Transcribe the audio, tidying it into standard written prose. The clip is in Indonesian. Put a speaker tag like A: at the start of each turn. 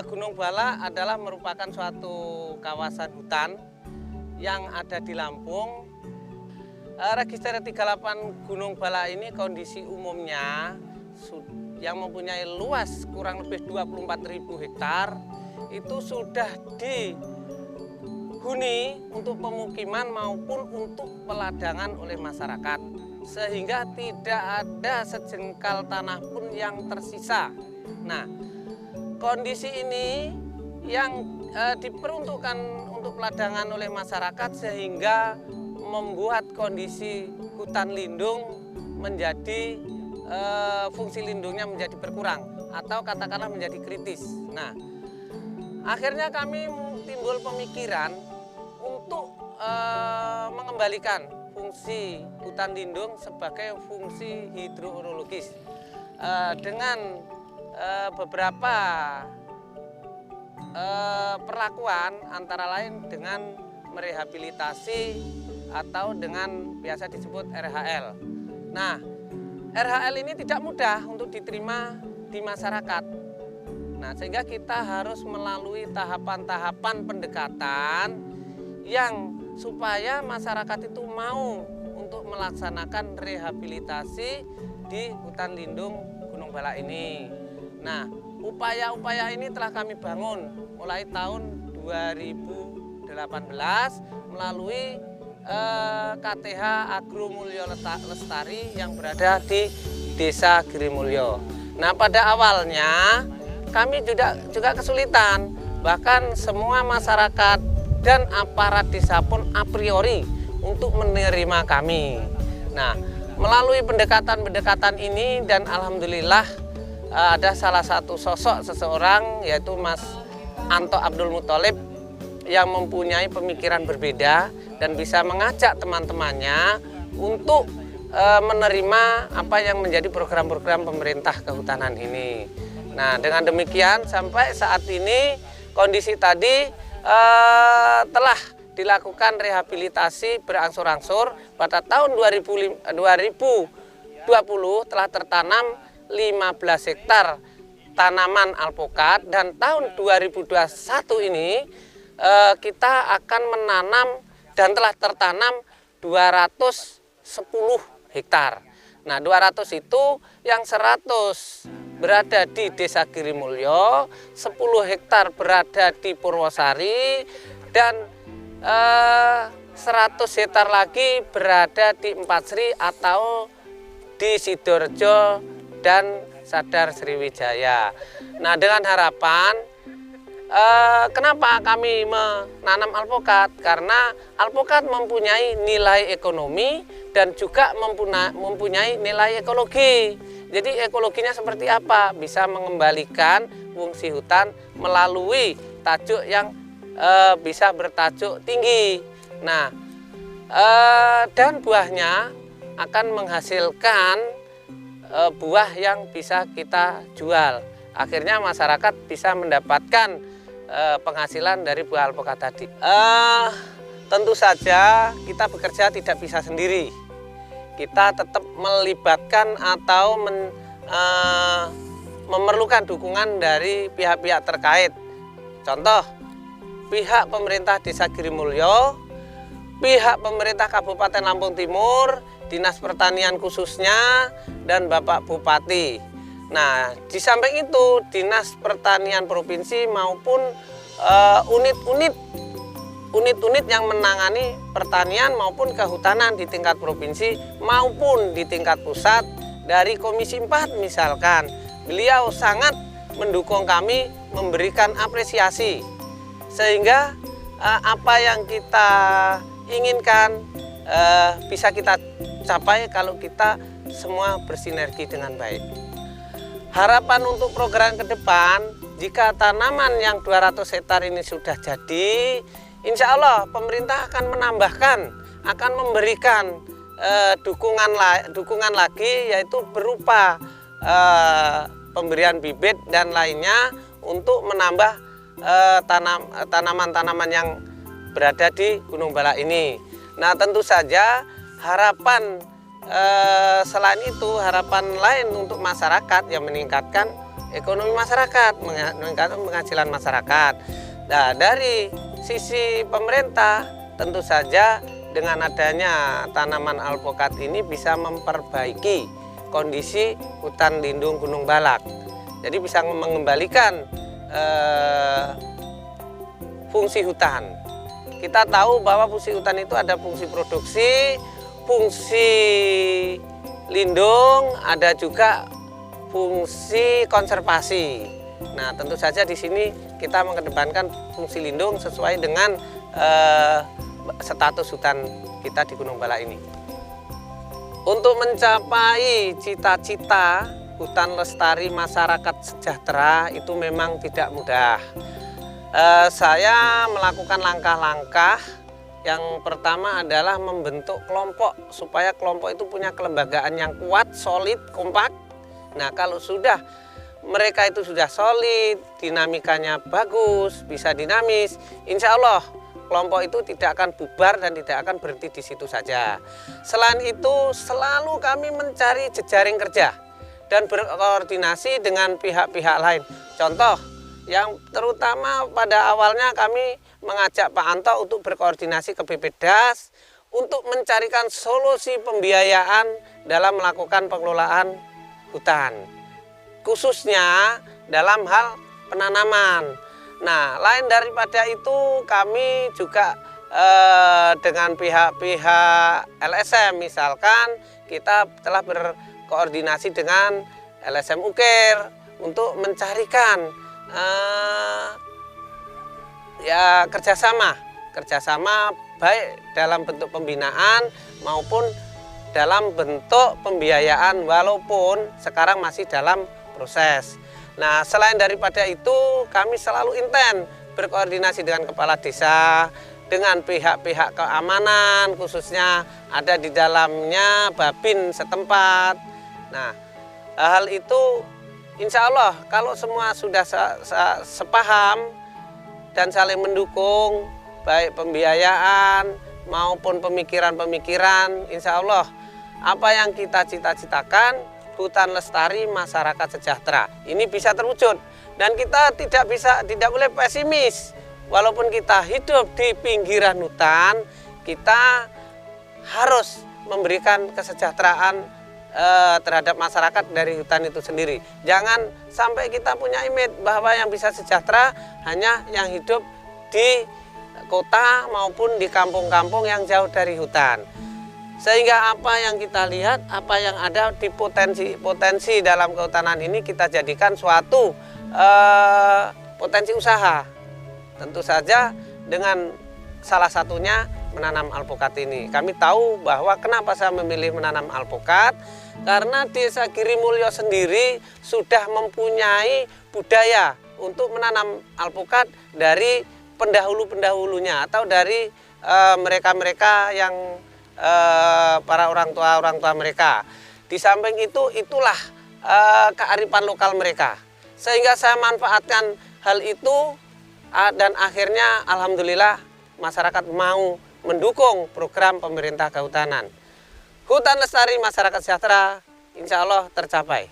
A: Gunung Bala adalah merupakan suatu kawasan hutan yang ada di Lampung. Register 38 Gunung Bala ini kondisi umumnya yang mempunyai luas kurang lebih 24.000 hektar itu sudah dihuni untuk pemukiman maupun untuk peladangan oleh masyarakat, sehingga tidak ada sejengkal tanah pun yang tersisa. Nah, kondisi ini yang diperuntukkan untuk peladangan oleh masyarakat sehingga membuat kondisi hutan lindung menjadi fungsi lindungnya menjadi berkurang atau katakanlah menjadi kritis. Nah, akhirnya kami timbul pemikiran untuk mengembalikan fungsi hutan lindung sebagai fungsi hidroorologis dengan beberapa perlakuan, antara lain dengan merehabilitasi atau dengan biasa disebut RHL. Nah, RHL ini tidak mudah untuk diterima di masyarakat. Nah, sehingga kita harus melalui tahapan-tahapan pendekatan yang supaya masyarakat itu mau untuk melaksanakan rehabilitasi di hutan lindung Gunung Bala ini. Nah, upaya-upaya ini telah kami bangun mulai tahun 2018 melalui KTH Agro Mulyo Lestari yang berada di Desa Girimulyo. Nah, pada awalnya kami juga kesulitan, bahkan semua masyarakat dan aparat desa pun a priori untuk menerima kami. Nah, melalui pendekatan-pendekatan ini dan alhamdulillah ada salah satu sosok seseorang yaitu Mas Anto Abdul Muthalib yang mempunyai pemikiran berbeda dan bisa mengajak teman-temannya untuk menerima apa yang menjadi program-program pemerintah kehutanan ini. Nah, dengan demikian sampai saat ini kondisi tadi telah dilakukan rehabilitasi berangsur-angsur. Pada tahun 2020 telah tertanam 15 hektar tanaman alpukat dan tahun 2021 ini kita akan menanam dan telah tertanam 210 hektar. Nah, 200 itu yang 100 berada di Desa Girimulyo, 10 hektar berada di Purwosari, dan 100 hektar lagi berada di Empat Sri atau di Sidoarjo dan Sadar Sriwijaya. Nah, dengan harapan kenapa kami menanam alpukat? Karena alpukat mempunyai nilai ekonomi dan juga mempunyai nilai ekologi. Jadi ekologinya seperti apa? Bisa mengembalikan fungsi hutan melalui tajuk yang bisa bertajuk tinggi. Nah, dan buahnya akan menghasilkan buah yang bisa kita jual. Akhirnya masyarakat bisa mendapatkan penghasilan dari buah alpukat tadi. Tentu saja kita bekerja tidak bisa sendiri. Kita tetap melibatkan atau memerlukan dukungan dari pihak-pihak terkait. Contoh, pihak pemerintah Desa Girimulyo, pihak pemerintah Kabupaten Lampung Timur, Dinas Pertanian khususnya, dan Bapak Bupati. Nah, di samping itu Dinas Pertanian Provinsi maupun unit-unit yang menangani pertanian maupun kehutanan di tingkat provinsi maupun di tingkat pusat dari Komisi 4 misalkan. Beliau sangat mendukung kami, memberikan apresiasi sehingga apa yang kita inginkan bisa kita capai kalau kita semua bersinergi dengan baik. Harapan untuk program ke depan, jika tanaman yang 200 hektar ini sudah jadi, insya Allah pemerintah akan menambahkan, akan memberikan dukungan lagi, yaitu berupa pemberian bibit dan lainnya untuk menambah tanaman-tanaman yang berada di Gunung Bala ini. Nah, tentu saja harapan selain itu, harapan lain untuk masyarakat yang meningkatkan ekonomi masyarakat, meningkatkan penghasilan masyarakat. Nah, dari sisi pemerintah tentu saja dengan adanya tanaman alpukat ini bisa memperbaiki kondisi hutan lindung Gunung Balak. Jadi bisa mengembalikan fungsi hutan. Kita tahu bahwa fungsi hutan itu ada fungsi produksi, fungsi lindung, ada juga fungsi konservasi. Nah, tentu saja di sini kita mengedepankan fungsi lindung sesuai dengan status hutan kita di Gunung Balak ini. Untuk mencapai cita-cita hutan lestari masyarakat sejahtera itu memang tidak mudah. Saya melakukan langkah-langkah. Yang pertama adalah membentuk kelompok supaya kelompok itu punya kelembagaan yang kuat, solid, kompak. Nah, kalau sudah mereka itu sudah solid, dinamikanya bagus, bisa dinamis, insya Allah kelompok itu tidak akan bubar dan tidak akan berhenti di situ saja. Selain itu, selalu kami mencari jejaring kerja dan berkoordinasi dengan pihak-pihak lain. Contoh, yang terutama pada awalnya kami mengajak Pak Anto untuk berkoordinasi ke BPDAS untuk mencarikan solusi pembiayaan dalam melakukan pengelolaan hutan, khususnya dalam hal penanaman. Nah, lain daripada itu kami juga dengan pihak-pihak LSM, misalkan kita telah berkoordinasi dengan LSM Ukir untuk mencarikan kerjasama baik dalam bentuk pembinaan maupun dalam bentuk pembiayaan, walaupun sekarang masih dalam proses. Nah, selain daripada itu, kami selalu intens berkoordinasi dengan kepala desa, dengan pihak-pihak keamanan, khususnya ada di dalamnya Babin setempat. Nah, hal itu insya Allah kalau semua sudah sepaham dan saling mendukung, baik pembiayaan maupun pemikiran-pemikiran, insya Allah apa yang kita cita-citakan, hutan lestari masyarakat sejahtera ini bisa terwujud. Dan kita tidak boleh pesimis. Walaupun kita hidup di pinggiran hutan, kita harus memberikan kesejahteraan terhadap masyarakat dari hutan itu sendiri. Jangan sampai kita punya image bahwa yang bisa sejahtera hanya yang hidup di kota maupun di kampung-kampung yang jauh dari hutan. Sehingga apa yang kita lihat, apa yang ada di potensi dalam kehutanan ini kita jadikan suatu potensi usaha. Tentu saja dengan salah satunya menanam alpukat ini. Kami tahu bahwa kenapa saya memilih menanam alpukat, karena Desa Girimulyo sendiri sudah mempunyai budaya untuk menanam alpukat dari pendahulu-pendahulunya atau dari mereka-mereka yang para orang tua mereka. Di samping itu, itulah kearifan lokal mereka. Sehingga saya manfaatkan hal itu dan akhirnya alhamdulillah masyarakat mau mendukung program pemerintah kehutanan. Hutan lestari masyarakat sejahtera insya Allah tercapai.